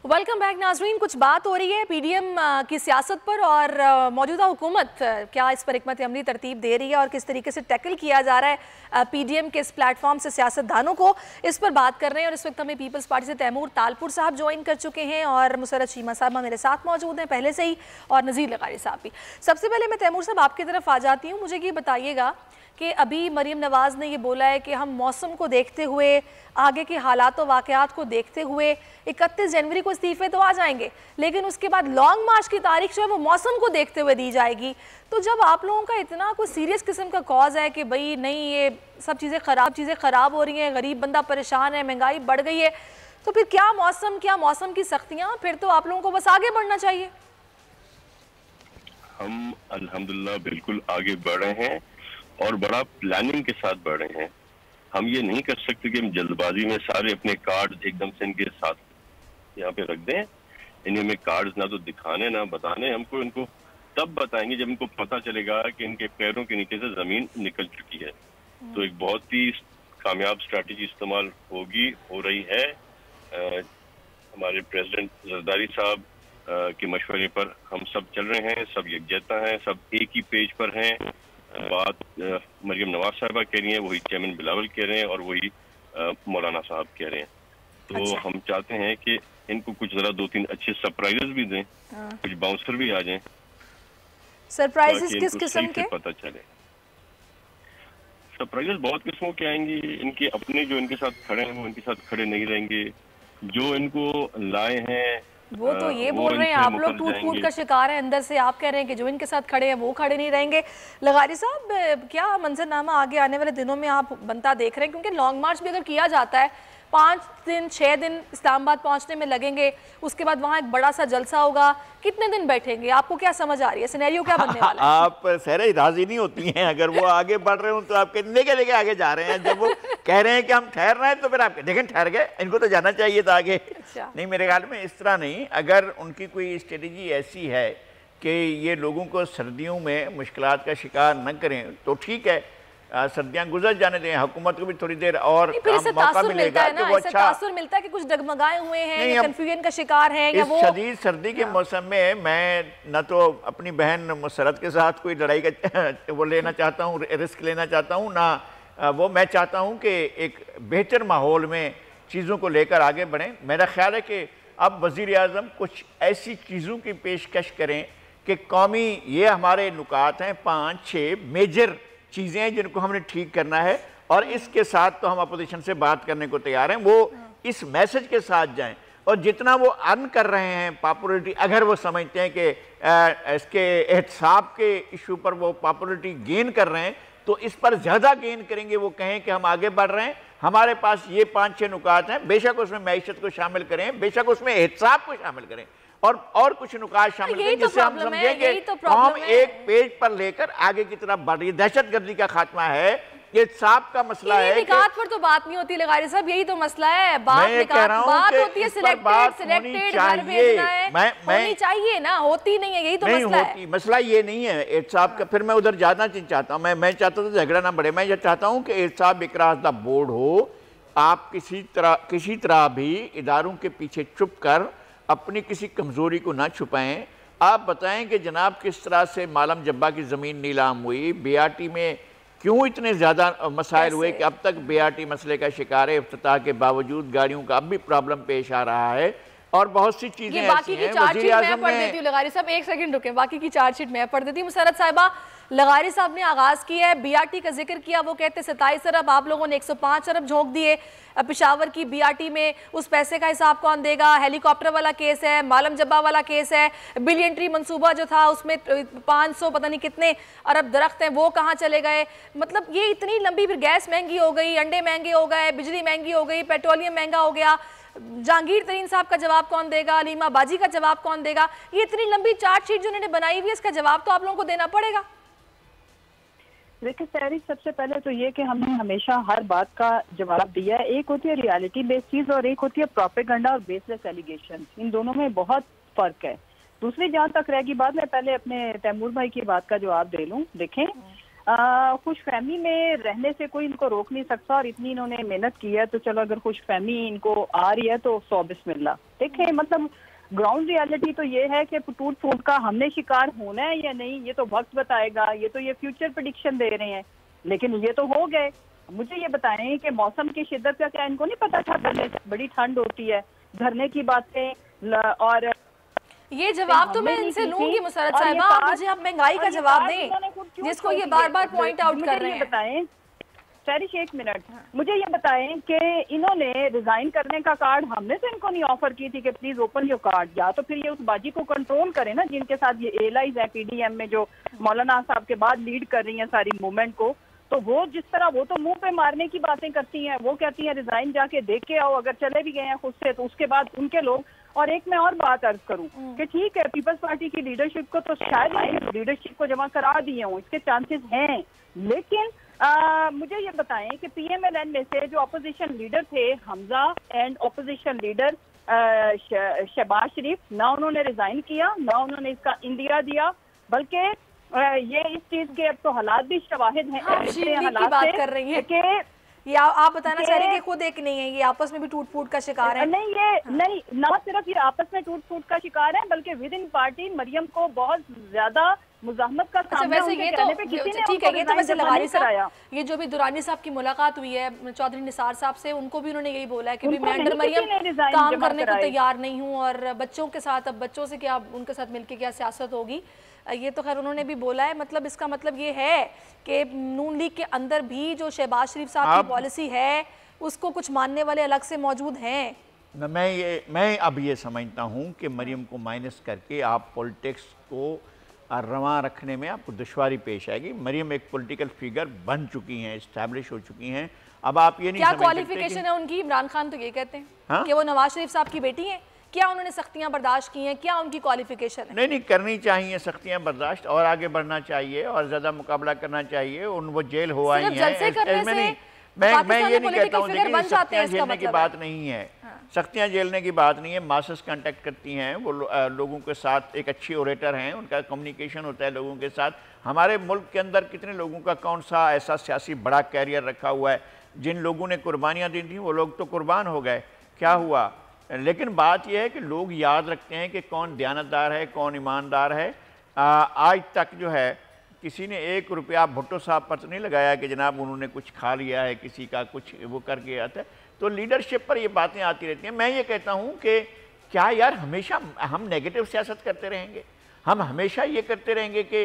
वेलकम बैक नाजरीन। कुछ बात हो रही है पीडीएम की सियासत पर, और मौजूदा हुकूमत क्या इस पर हिकमत अमली तरतीब दे रही है और किस तरीके से टैकल किया जा रहा है पीडीएम के इस प्लेटफॉर्म से सियासतदानों को, इस पर बात कर रहे हैं। और इस वक्त हमें पीपल्स पार्टी से तैमूर तालपुर साहब ज्वाइन कर चुके हैं और मुसरत शीमा साहब मेरे साथ मौजूद हैं पहले से ही, और नज़ीर लगारी साहब भी। सबसे पहले मैं तैमूर साहब आपकी तरफ आ जाती हूँ। मुझे ये बताइएगा कि अभी मरीम नवाज़ ने ये बोला है कि हम मौसम को देखते हुए, आगे के हालात और वाक़यात को देखते हुए 31 जनवरी को इस्तीफ़े तो आ जाएंगे, लेकिन उसके बाद लॉन्ग मार्च की तारीख जो है वो मौसम को देखते हुए दी जाएगी। तो जब आप लोगों का इतना कोई सीरियस किस्म का कॉज है कि भाई नहीं, ये सब चीज़ें ख़राब हो रही हैं, गरीब बंदा परेशान है, महंगाई बढ़ गई है, तो फिर क्या मौसम की सख्तियाँ, फिर तो आप लोगों को बस आगे बढ़ना चाहिए। हम अल्हम्दुलिल्लाह बिल्कुल आगे बढ़ रहे हैं और बड़ा प्लानिंग के साथ बढ़ रहे हैं। हम ये नहीं कर सकते कि हम जल्दबाजी में सारे अपने कार्ड एकदम से इनके साथ यहाँ पे रख दें। इन्हें हमें कार्ड ना तो दिखाने ना बताने, हमको इनको तब बताएंगे जब इनको पता चलेगा कि इनके पैरों के नीचे से जमीन निकल चुकी है। तो एक बहुत ही कामयाब स्ट्रैटेजी इस्तेमाल हो रही है। हमारे प्रेसिडेंट जरदारी साहब के मशवरे पर हम सब चल रहे हैं, सब यकजहता हैं, सब एक ही पेज पर हैं। बात मरियम नवाज साहबा कह रही हैं, वही चेयरमैन बिलावल कह रहे हैं और वही मौलाना साहब कह रहे हैं। तो अच्छा। हम चाहते हैं कि इनको कुछ जरा 2-3 अच्छे सरप्राइजेस भी दें, कुछ बाउंसर भी आ जाएं। सरप्राइजेस किस किस्म के? पता चले। सरप्राइजेस बहुत किस्मों के आएंगे। इनके अपने जो इनके साथ खड़े हैं वो इनके साथ खड़े नहीं रहेंगे। जो इनको लाए हैं वो तो ये बोल रहे हैं आप लोग टूट फूट का शिकार है अंदर से, आप कह रहे हैं कि जो इनके साथ खड़े हैं वो खड़े नहीं रहेंगे। लगारी साहब, क्या मंजरनामा आगे आने वाले दिनों में आप बनता देख रहे हैं? क्योंकि लॉन्ग मार्च भी अगर किया जाता है 5 दिन 6 दिन इस्लामाबाद पहुंचने में लगेंगे, उसके बाद वहां एक बड़ा सा जलसा होगा, कितने दिन बैठेंगे? आपको क्या समझ आ रही है, सिनेरियो क्या बनने वाला है? आप सहरे राजी नहीं होती हैं, अगर वो आगे बढ़ रहे हो तो आप लेके आगे जा रहे हैं, जब वो कह रहे हैं कि हम ठहर रहे हैं तो फिर आप देखें ठहर गए, इनको तो जाना चाहिए था आगे। अच्छा। नहीं, मेरे ख्याल में इस तरह नहीं। अगर उनकी कोई स्ट्रेटजी ऐसी है कि ये लोगों को सर्दियों में मुश्किलात का शिकार न करें तो ठीक है, सर्दियां गुजर जाने दें, हुकूमत को भी थोड़ी देर और मौका मिलेगा कि वो अच्छा तासुर मिलता है कि कुछ डगमगाए हुए हैं या कंफ्यूजन का शिकार हैं या वो शदीद सर्दी के मौसम में मैं न तो अपनी बहन मुसरत के साथ कोई लड़ाई का वो लेना चाहता हूँ, रिस्क लेना चाहता हूँ, ना वो मैं चाहता हूँ कि एक बेहतर माहौल में चीज़ों को लेकर आगे बढ़ें। मेरा ख्याल है कि अब वज़ीर आज़म कुछ ऐसी चीज़ों की पेशकश करें कि कौमी, ये हमारे नुकात हैं 5-6 मेजर चीज़ें हैं जिनको हमने ठीक करना है, और इसके साथ तो हम अपोजिशन से बात करने को तैयार हैं। वो इस मैसेज के साथ जाएं, और जितना वो अर्न कर रहे हैं पॉपुलरिटी, अगर वो समझते हैं कि इसके एहतसाब के इशू पर वो पॉपुलरिटी गेन कर रहे हैं तो इस पर ज़्यादा गेन करेंगे। वो कहें कि हम आगे बढ़ रहे हैं, हमारे पास ये 5-6 नुकात हैं, बेशक उसमें मैशत को शामिल करें, बेशक उसमें एहतसाब को शामिल करें, और कुछ नुकात शामिल करें जिससे हम समझेंगे हम एक पेज पर लेकर आगे की तरफ बढ़ रही है। दहशतगर्दी का खात्मा है, ये साफ का मसला है। निकात पर तो बात नहीं होती लगारी साहब, यही तो मसला है। बात होती है सिलेक्टेड घर भेजना है, होनी चाहिए ना, होती नहीं है, यही तो मसला है। मसला ये नहीं है एहतसाब का। फिर मैं उधर जाना चाहता हूँ, मैं चाहता हूँ झगड़ा ना बढ़े। मैं ये चाहता हूँ कि एहतसाब इकरार द बोर्ड हो, आप किसी तरह भी इदारों के पीछे छुप कर अपनी किसी कमज़ोरी को ना छुपाएं। आप बताएं कि जनाब किस तरह से मालम जब्बा की ज़मीन नीलाम हुई, बीआरटी में क्यों इतने ज़्यादा मसाइल हुए कि अब तक बीआरटी मसले का शिकार है, इफ्तिताह के बावजूद गाड़ियों का अब भी प्रॉब्लम पेश आ रहा है, और बहुत सी चीज़ें ऐसी हैं। वज़ीर आज़म मैं पढ़ देती हूँ लगारी साहब, एक सेकंड रुकें, बाकी की चार्जशीट मैं पढ़ देती हूँ। मुसरत साहिबा, लगारी साहब ने आगाज़ किया है, बीआरटी का जिक्र किया, वो कहते 27 अरब, आप लोगों ने 105 अरब झोंक दिए पेशावर की बीआरटी में, उस पैसे का हिसाब कौन देगा? हेलीकॉप्टर वाला केस है, मालम जब्बा वाला केस है, बिलियन ट्री मंसूबा जो था उसमें 500 पता नहीं कितने अरब दरख्त हैं, वो कहाँ चले गए? मतलब ये इतनी लंबी, फिर गैस महंगी हो गई, अंडे महंगे हो गए, बिजली महंगी हो गई, पेट्रोलियम महंगा हो गया, जहांगीर तरीन साहब का जवाब कौन देगा? अलीमा बाजी का जवाब कौन देगा? ये इतनी लंबी चार्जशीट जो उन्होंने बनाई हुई है, इसका जवाब तो आप लोगों को देना पड़ेगा। देखिए सहरी, सबसे पहले तो ये कि हमने हमेशा हर बात का जवाब दिया है। एक होती है रियलिटी बेस्ड चीज और एक होती है प्रोपेगेंडा और बेसलेस एलिगेशन, इन दोनों में बहुत फर्क है। दूसरी जहाँ तक रहेगी बात, मैं पहले अपने तैमूर भाई की बात का जवाब दे लूँ। देखें, खुशफहमी में रहने से कोई इनको रोक नहीं सकता, और इतनी इन्होंने मेहनत की है तो चलो अगर खुशफहमी इनको आ रही है तो 100 बिस्मिल्लाह। देखें, मतलब ग्राउंड रियलिटी तो ये है कि टूट फूट का हमने शिकार होना है या नहीं, ये तो वक्त बताएगा, ये तो ये फ्यूचर प्रेडिक्शन दे रहे हैं, लेकिन ये तो हो गए। मुझे ये बताएं कि मौसम की शिद्दत का क्या इनको नहीं पता था? बड़ी ठंड होती है, धरने की बातें, और ये जवाब तो मैं इनसे लूंगी मुसरत साहिबा, मुझे आप महंगाई का जवाब दें जिसको ये बार बार पॉइंट आउट कर रहे हैं। बताएं चेरिश, एक मिनट, मुझे ये बताएं कि इन्होंने रिजाइन करने का कार्ड हमने तो इनको नहीं ऑफर की थी कि प्लीज ओपन योर कार्ड, या तो फिर ये उस बाजी को कंट्रोल करें ना जिनके साथ ये एलाइज है पीडीएम में, जो मौलाना साहब के बाद लीड कर रही हैं सारी मूवमेंट को। तो वो जिस तरह, वो तो मुंह पे मारने की बातें करती हैं, वो कहती हैं रिजाइन जाके देख के आओ, अगर चले भी गए हैं खुद से तो उसके बाद उनके लोग। और एक मैं और बात अर्ज करूं कि ठीक है, पीपल्स पार्टी की लीडरशिप को तो शायद लीडरशिप को जमा करा दिए हों, इसके चांसेस हैं, लेकिन मुझे ये बताएं कि पीएमएलएन में से जो अपोजिशन लीडर थे Hamza and opposition leader Shahbaz Sharif, ना उन्होंने रिजाइन किया, ना उन्होंने इसका इंदिया दिया, बल्कि ये इस चीज के अब तो हालात भी शवाहिद हैं, हालात बात कर रही है कि या आप बताना चाह रहे हैं कि खुद एक नहीं है, ये आपस में भी टूट फूट का शिकार है? नहीं, ये नहीं, ना सिर्फ ये आपस में टूट फूट का शिकार है, बल्कि विद इन पार्टी मरियम को बहुत ज्यादा मुज़ाहमत का सामना वैसे ये तो ठीक है, ये तो वैसे लगारी साहब, ये जो भी दुरानी साहब की मुलाकात हुई है चौधरी निसार साहब से, उनको भी उन्होंने यही बोला है कि मरियम काम करने को तैयार नहीं हूँ, और बच्चों के साथ, अब बच्चों से क्या, उनके साथ मिलकर क्या सियासत होगी, ये तो खैर उन्होंने भी बोला है। मतलब इसका मतलब ये है कि नून लीग के अंदर भी जो शहबाज शरीफ साहब की पॉलिसी है उसको कुछ मानने वाले अलग से मौजूद हैं। मैं अब ये समझता हूँ कि मरियम को माइनस करके आप पॉलिटिक्स को रवां रखने में आपको दुश्वारी पेश आएगी। मरियम एक पॉलिटिकल फिगर बन चुकी हैं, इस्टेब्लिश हो चुकी हैं। अब आप ये नहीं क्या समझ क्वालिफिकेशन है उनकी? इमरान खान तो ये कहते हैं हाँ? कि वो नवाज शरीफ साहब की बेटी हैं। क्या उन्होंने सख्तियां बर्दाश्त की हैं? क्या उनकी क्वालिफिकेशन है? नहीं, करनी चाहिए सख्तियां बर्दाश्त, और आगे बढ़ना चाहिए और ज़्यादा मुकाबला करना चाहिए। वो जेल हो आई हैं। मैं ये नहीं कहता हूँ, देखिए सख्तियाँ झेलने की बात नहीं है, सख्तियाँ झेलने की बात नहीं है। मासेस कांटेक्ट करती हैं वो लोगों के साथ, एक अच्छी ओरेटर हैं, उनका कम्युनिकेशन होता है लोगों के साथ। हमारे मुल्क के अंदर कितने लोगों का कौन सा ऐसा सियासी बड़ा कैरियर रखा हुआ है, जिन लोगों ने कुर्बानियाँ दी थी वो लोग तो कुर्बान हो गए, क्या हुआ? लेकिन बात यह है कि लोग याद रखते हैं कि कौन दयानतदार है, कौन ईमानदार है। आज तक जो है किसी ने 1 रुपया भुट्टो साहब पर तो नहीं लगाया कि जनाब उन्होंने कुछ खा लिया है, किसी का कुछ वो करके आता है। तो लीडरशिप पर ये बातें आती रहती हैं। मैं ये कहता हूँ कि क्या यार हमेशा हम नेगेटिव सियासत करते रहेंगे? हम हमेशा ये करते रहेंगे कि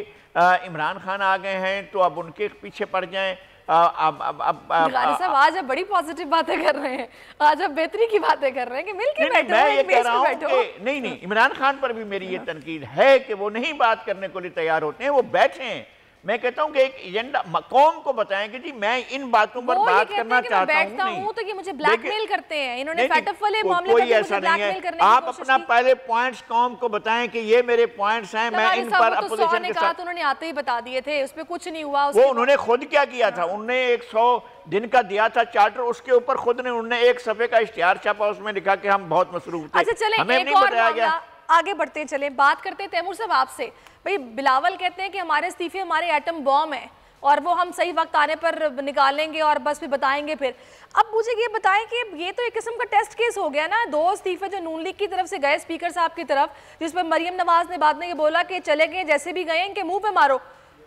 इमरान खान आ गए हैं तो अब उनके पीछे पड़ जाएं। साहब आज आप बड़ी पॉजिटिव बातें कर रहे हैं, आज आप बेहतरी की बातें कर रहे हैं कि मिलके बैठो, मैं ये कह रहा हूं कि नहीं, इमरान खान पर भी मेरी ये तनकीद है कि वो नहीं बात करने को लिए तैयार होते हैं, वो बैठे हैं। मैं कहता हूं कि एक एजेंडा कौम को बताएं कि जी मैं इन बातों पर बात करना चाहता हूं। तो ये मुझे ब्लैकमेल करते हैं, इन्होंने फैटफ वाले मामले कोई ऐसा नहीं है। आप अपना पहले पॉइंट्स कौम को बताएं कि ये मेरे पॉइंट्स हैं, मैं इन पर अपोजिशन के साथ। उन्होंने आते ही बता दिए थे, उसमें कुछ नहीं हुआ। वो उन्होंने खुद क्या किया था, उन्होंने 100 दिन का दिया था चार्टर, उसके ऊपर खुद ने उन्होंने 1 सफ़े का इश्तिहार छापा, उसमें लिखा कि हम बहुत मसरूफ थे। अच्छा चले, हमें नहीं बताया गया। आगे बढ़ते चले, बात करते हैं तैमूर साहब आपसे। भाई बिलावल कहते हैं कि हमारे इस्तीफे हमारे एटम बॉम्ब है और वो हम सही वक्त आने पर निकालेंगे और बस फिर बताएंगे फिर। अब मुझे ये बताएं कि ये तो एक किस्म का टेस्ट केस हो गया ना। 2 इस्तीफे जो नून लीग की तरफ से गए स्पीकर साहब की तरफ, जिस पर मरियम नवाज ने बाद में ये बोला कि चले गए जैसे भी गए इनके मुंह पे मारो,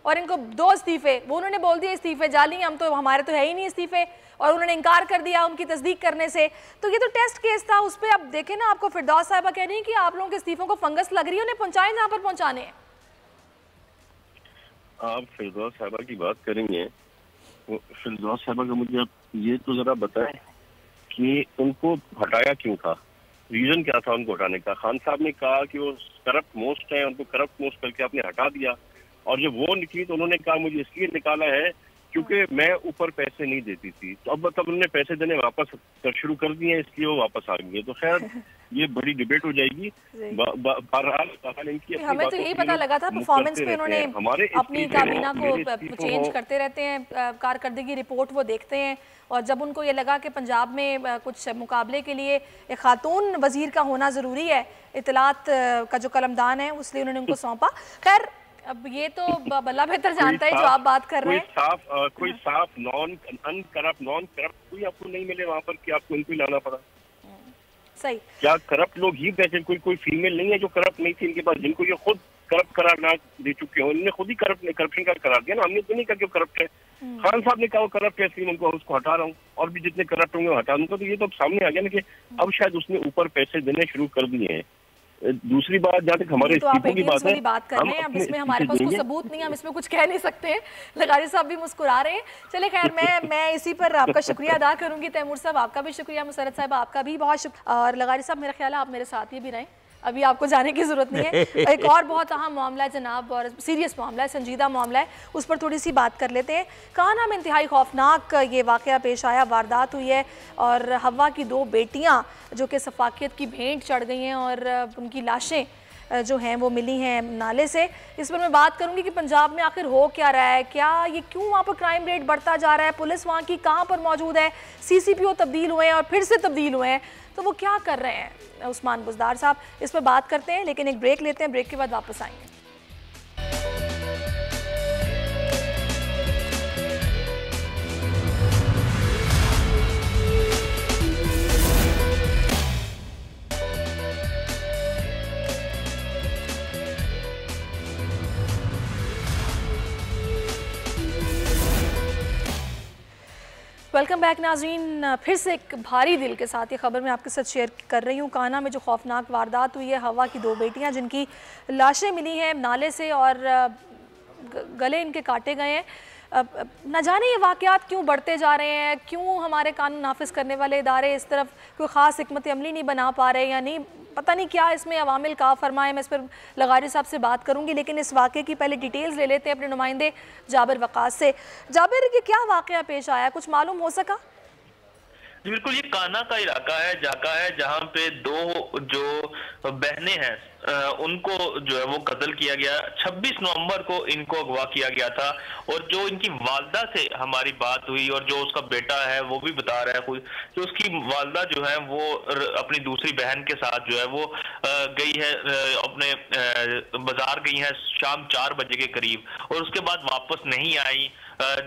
और इनको 2 इस्तीफे, वो उन्होंने बोल दिया इस्तीफे जाली, हम तो हमारे तो है ही नहीं इस्तीफे, और उन्होंने इनकार कर दिया उनकी तस्दीक करने से। तो ये तो टेस्ट केस था, उस पर अब देखें ना, आपको फिरदौस साहिबा कह रही है कि आप लोगों के इस्तीफों को फंगस लग रही है, उन्हें पहुंचाएं जहां पर पहुंचाने हैं। आप फिरदौस साहिबा की बात करेंगे तो फिरदौस साहिबा का मुझे आप ये तो जरा बताएं कि उनको हटाया क्यों था, रीजन क्या था उनको हटाने का? खान साहब ने कहा कि वो करप्ट मोस्ट है, उनको करप्ट मोस्ट करके आपने हटा दिया, और जब वो निकली तो उन्होंने कहा मुझे इसलिए निकाला है क्योंकि मैं ऊपर पैसे नहीं देती थी। तो अब मतलब उन्होंने पैसे देने वापस शुरू कर दिए, इसलिए वो वापस आ गई है। तो खैर ये बड़ी डिबेट हो जाएगी। बहरहाल इनकी हमें तो यही पता लगा था परफॉर्मेंस पे उन्होंने अपनी काबीना को चेंज करते रहते हैं, कारकर्दगी रिपोर्ट वो देखते हैं, और जब उनको ये लगा कि पंजाब में कुछ मुकाबले के लिए एक खातून वजीर का होना ज़रूरी है, इतलात का जो कलमदान है, इसलिए उन्होंने उनको सौंपा। खैर अब ये तो बल्ला बेहतर जानता है जो आप बात कर रहे हैं। कोई साफ नॉन करप्ट कोई आपको नहीं मिले वहाँ पर कि आपको इनको लाना पड़ा। सही, क्या करप्ट लोग ही बैठे? कोई फीमेल नहीं है जो करप्ट नहीं थी इनके पास, जिनको ये खुद करप्ट करार ना दे चुके हो। इन्होंने खुद ही करप्शन का करार दिया ना, हमने तो नहीं कहा कि करप्ट है। खान साहब ने कहा वो करप्ट है, इसलिए उनको उसको हटा रहा हूँ, और भी जितने करप्ट होंगे हटा दूंगा। तो ये तो सामने आ गया ना कि अब शायद उसने ऊपर पैसे देने शुरू कर दिए हैं। दूसरी बात, जहाँ तक हमारे इस्तीफों की बात है, बात कर रहे हैं, अब इसमें हमारे पास कोई सबूत नहीं है, हम इसमें कुछ कह नहीं सकते हैं। लगारी साहब भी मुस्कुरा रहे हैं। चले खैर, मैं इसी पर आपका शुक्रिया अदा करूंगी। तैमूर साहब आपका भी शुक्रिया, मुसरत साहब आपका भी बहुत शुक्रिया, और लगारी साहब मेरा ख्याल है आप मेरे साथ ही भी रहें, अभी आपको जाने की ज़रूरत नहीं है। एक और बहुत अहम मामला है जनाब, और सीरियस मामला है, संजीदा मामला है, उस पर थोड़ी सी बात कर लेते हैं। कान्हा में इंतहाई खौफनाक ये वाक़या पेश आया, वारदात हुई है, और हवा की 2 बेटियां जो कि सफाकियत की भेंट चढ़ गई हैं, और उनकी लाशें जो हैं वो मिली हैं नाले से। इस पर मैं बात करूंगी कि पंजाब में आखिर हो क्या रहा है, क्या ये क्यों वहाँ पर क्राइम रेट बढ़ता जा रहा है, पुलिस वहाँ की कहाँ पर मौजूद है, CCPO तब्दील हुए हैं और फिर से तब्दील हुए हैं, तो वो क्या कर रहे हैं उस्मान बुज़दार साहब, इस पर बात करते हैं। लेकिन एक ब्रेक लेते हैं, ब्रेक के बाद वापस आएंगे। वेलकम बैक नाज़रीन, फिर से एक भारी दिल के साथ ये खबर मैं आपके साथ शेयर कर रही हूँ। कान्हा में जो खौफनाक वारदात हुई है, हवा की 2 बेटियाँ जिनकी लाशें मिली हैं नाले से और गले इनके काटे गए हैं। न जाने ये वाक़यात क्यों बढ़ते जा रहे हैं, क्यों हमारे कानून नाफिज करने वाले इदारे इस तरफ कोई ख़ास हिकमत अमली नहीं बना पा रहे या नहीं, पता नहीं क्या इसमें अवामिल का फरमाए। मैं इस पर लगारी साहब से बात करूंगी, लेकिन इस वाक़े की पहले डिटेल्स ले लेते हैं अपने नुमाइंदे जाबिर वक़ास से। जाबिर, ये क्या वाक़या पेश आया, कुछ मालूम हो सका? बिल्कुल, ये काना का इलाका है, जाका है, जहाँ पे दो जो बहनें हैं उनको जो है वो कत्ल किया गया। 26 नवंबर को इनको अगवा किया गया था और जो इनकी वालदा से हमारी बात हुई और जो उसका बेटा है वो भी बता रहा है कोई कि उसकी वालदा जो है वो अपनी दूसरी बहन के साथ जो है वो गई है, अपने बाजार गई है शाम 4 बजे के करीब और उसके बाद वापस नहीं आई,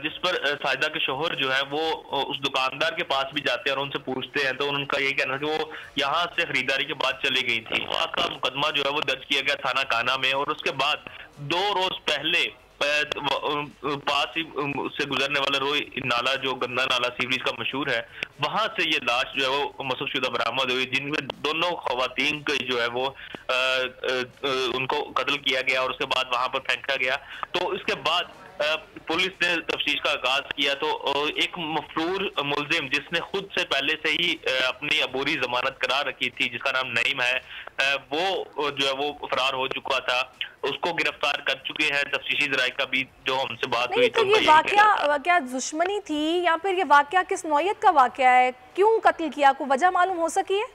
जिस पर साजिदा के शोहर जो है वो उस दुकानदार के पास भी जाते हैं और उनसे पूछते हैं तो उनका यही कहना है कि वो यहाँ से खरीदारी के बाद चली गई थी। वहाँ का मुकदमा जो है वो दर्ज किया गया थाना काना में और उसके बाद 2 रोज पहले पास ही से गुजरने वाला रोई नाला, जो गंदा नाला सीवरेज का मशहूर है, वहां से ये लाश जो है वो मसूदशुदा बरामद हुई, जिनमें दोनों खवातीन को जो है वो उनको कत्ल किया गया और उसके बाद वहां पर फेंका गया। तो इसके बाद पुलिस ने तफ्तीश का आगाज किया तो एक मफरूर मुलजिम जिसने खुद से पहले से ही अपनी अबूरी जमानत करा रखी थी, जिसका नाम नईम है, वो जो है वो फरार हो चुका था, उसको गिरफ्तार कर चुके हैं। तफ्तीशी जराये का भी जो हमसे बात हुई तो ये वाकया दुश्मनी थी या फिर ये वाकया किस नौयत का वाकया है, क्यों कत्ल किया, कोई वजह मालूम हो सकी है?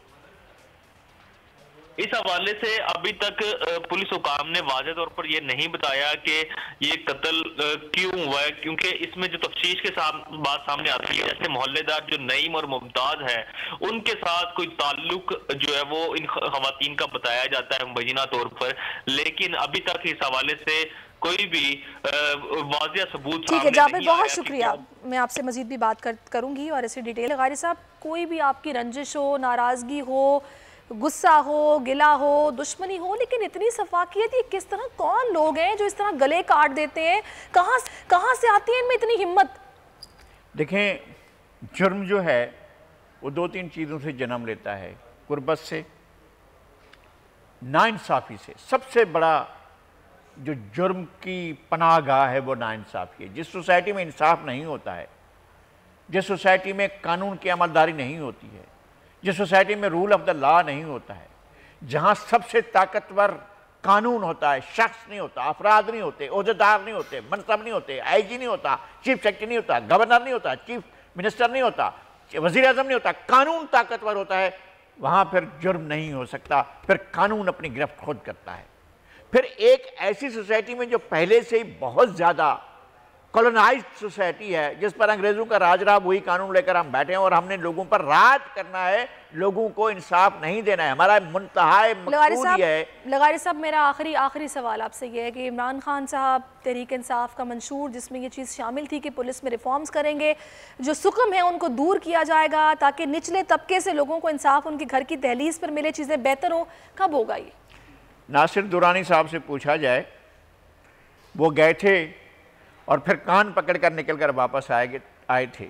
इस हवाले से अभी तक पुलिस हुकाम ने वाज़ेह तौर पर यह नहीं बताया कि ये कत्ल क्यों हुआ है, क्योंकि इसमें जो तफ्तीश के साथ बात सामने आती है, जैसे मोहल्लेदार जो नईम और मुमताज है उनके साथ कोई ताल्लुक जो है वो इन खवातीन का बताया जाता है मुबैना तौर पर, लेकिन अभी तक इस हवाले से कोई भी वाज़ेह सबूत ठीक है जाबिर, बहुत शुक्रिया। मैं आपसे मजीद भी बात करूंगी और ऐसी डिटेल। गारी साहब, कोई भी आपकी रंजिश हो, नाराजगी हो, गुस्सा हो, गिला हो, दुश्मनी हो, लेकिन इतनी सफाकियत, ये किस तरह, कौन लोग हैं जो इस तरह गले काट देते हैं, कहाँ से आती है इनमें इतनी हिम्मत? देखें, जुर्म जो है वो 2-3 चीज़ों से जन्म लेता है, गुर्बत से, नाइंसाफ़ी से। सबसे बड़ा जो जुर्म की पनाहगाह है वो नाइंसाफ़ी है। जिस सोसाइटी में इंसाफ नहीं होता है, जिस सोसाइटी में कानून की अमलदारी नहीं होती है, जिस सोसाइटी में रूल ऑफ द लॉ नहीं होता है, जहाँ सबसे ताकतवर कानून होता है, शख्स नहीं होता, अफराद नहीं होते, ओहदेदार नहीं होते, मनसब नहीं होते, आईजी नहीं होता, चीफ सेक्रेटरी नहीं होता, गवर्नर नहीं होता, चीफ मिनिस्टर नहीं होता, वज़ीर आज़म नहीं होता, कानून ताकतवर होता है, वहाँ फिर जुर्म नहीं हो सकता, फिर कानून अपनी गिरफ्त खुद करता है। फिर एक ऐसी सोसाइटी में जो पहले से ही बहुत ज़्यादा कॉलोनाइज्ड सोसाइटी है, जिस पर अंग्रेजों का राज रहा, वही कानून लेकर हम बैठे हैं और हमने लोगों पर राज करना है, लोगों को इंसाफ नहीं देना है। हमारा मुंतहाए मकसूद ये है। लगारी साहब, मेरा आखिरी सवाल आपसे ये है कि इमरान खान साहब तहरीक इंसाफ का मंशूर, जिसमें ये चीज़ शामिल थी कि पुलिस में रिफॉर्म्स करेंगे, जो सुकम है उनको दूर किया जाएगा ताकि निचले तबके से लोगों को इंसाफ उनके घर की दहलीज पर मिले, चीज़ें बेहतर हो, कब होगा ये? नासिर दुरानी साहब से पूछा जाए, वो गए थे और फिर कान पकड़कर निकलकर वापस आए थे,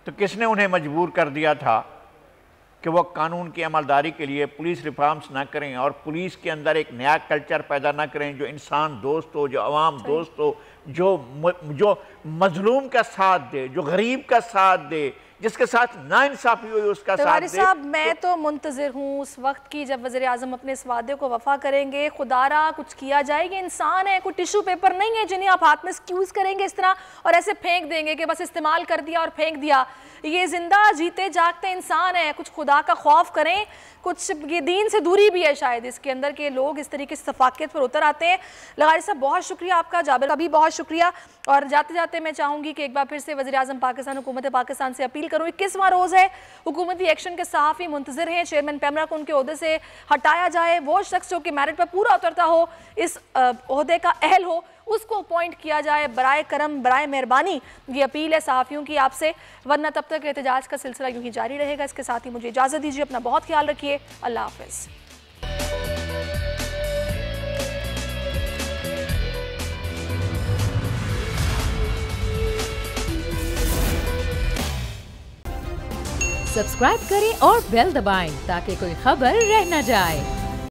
तो किसने उन्हें मजबूर कर दिया था कि वो कानून की अमलदारी के लिए पुलिस रिफॉर्म्स ना करें और पुलिस के अंदर एक नया कल्चर पैदा ना करें जो इंसान दोस्त हो, जो अवाम दोस्त हो, जो मजलूम का साथ दे, जो गरीब का साथ दे, जिसके साथ नाइंसाफी हुई उसका साथ दे। साहब, मैं तो मुंतज़िर हूँ उस वक्त की जब वज़ीर आज़म अपने इस वादे को वफा करेंगे, खुदारा कुछ किया जाएगा। इंसान है, कोई टिश्यू पेपर नहीं है जिन्हें आप हाथ में स्क्यूज़ करेंगे इस तरह और ऐसे फेंक देंगे कि बस इस्तेमाल कर दिया और फेंक दिया। ये जिंदा जीते जागते इंसान है, कुछ खुदा का खौफ करें, कुछ ये दीन से दूरी भी है शायद इसके अंदर के लोग इस तरीके से सफाकियत पर उतर आते हैं। लगारी साहब, बहुत शुक्रिया आपका, जाबिर का भी बहुत शुक्रिया। और जाते जाते मैं चाहूँगी कि एक बार फिर से वज़ीर आज़म पाकिस्तान, हुकूमत पाकिस्तान से अपील करूँ, 21वां रोज़ है, हुकूमती एक्शन के सहाफ़ी मुंतज़िर हैं, चेयरमैन पैमरा को उनके ओहदे से हटाया जाए, वो शख्स जो कि मेरिट पर पूरा उतरता हो, इस ओहदे का अहल हो, उसको अपॉइंट किया जाए, बराए करम, बराए मेहरबानी। ये अपील है सहाफ़ियों की आपसे, वरना तब तक एहतजाज का सिलसिला यूं ही जारी रहेगा। इसके साथ ही मुझे इजाज़त दीजिए, अपना बहुत ख्याल रखिए, अल्लाह हाफ़िज़। सब्सक्राइब करें और बेल दबाएं ताकि कोई खबर रह न जाए।